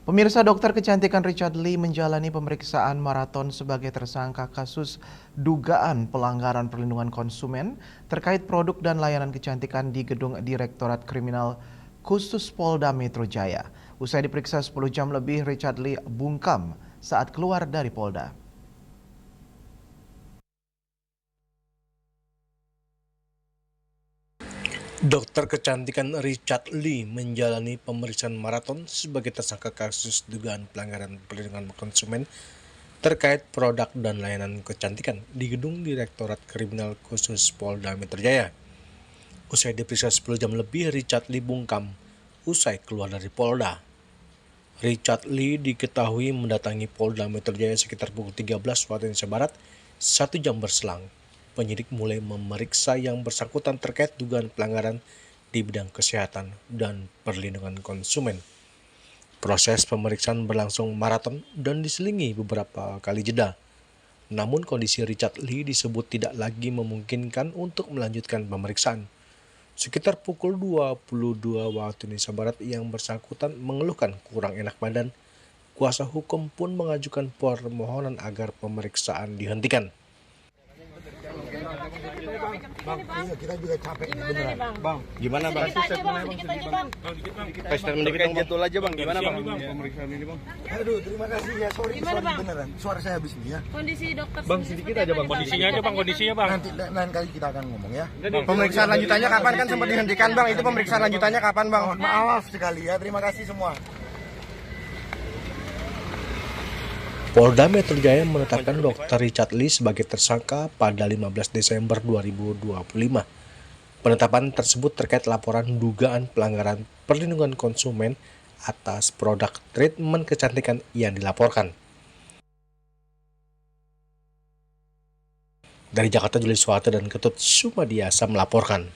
Pemirsa, dokter kecantikan Richard Lee menjalani pemeriksaan maraton sebagai tersangka kasus dugaan pelanggaran perlindungan konsumen terkait produk dan layanan kecantikan di gedung Direktorat Kriminal Khusus Polda Metro Jaya. Usai diperiksa 10 jam lebih, Richard Lee bungkam saat keluar dari Polda. Dokter kecantikan Richard Lee menjalani pemeriksaan maraton sebagai tersangka kasus dugaan pelanggaran perlindungan konsumen terkait produk dan layanan kecantikan di gedung Direktorat Kriminal Khusus Polda Metro Jaya. Usai diperiksa 10 jam lebih, Richard Lee bungkam usai keluar dari Polda. Richard Lee diketahui mendatangi Polda Metro Jaya sekitar pukul 13 waktu Indonesia Barat. 1 jam berselang, penyidik mulai memeriksa yang bersangkutan terkait dugaan pelanggaran di bidang kesehatan dan perlindungan konsumen. Proses pemeriksaan berlangsung maraton dan diselingi beberapa kali jeda. Namun kondisi Richard Lee disebut tidak lagi memungkinkan untuk melanjutkan pemeriksaan. Sekitar pukul 22 waktu Indonesia Barat, yang bersangkutan mengeluhkan kurang enak badan. Kuasa hukum pun mengajukan permohonan agar pemeriksaan dihentikan. Bang, iya kita juga capek beneran. Bang, Gimana bang? Sedikit aja bang. Statement dikit dong. Jadwal aja bang, gimana bang? Pemeriksaan ini bang. Aduh, terima kasih ya. Sorry beneran. Suara saya habis nih ya. Kondisi dokter Bang, sedikit aja bang. kondisinya aja bang, kondisinya bang. Nanti lain kali kita akan ngomong ya. Pemeriksaan lanjutannya kapan, kan sempat dihentikan bang? Itu pemeriksaan lanjutannya kapan bang? Maaf sekali ya. Terima kasih semua. Polda Metro Jaya menetapkan Dr. Richard Lee sebagai tersangka pada 15 Desember 2025. Penetapan tersebut terkait laporan dugaan pelanggaran perlindungan konsumen atas produk treatment kecantikan yang dilaporkan. Dari Jakarta, Julius Suwate dan Ketut Sumadiasa melaporkan.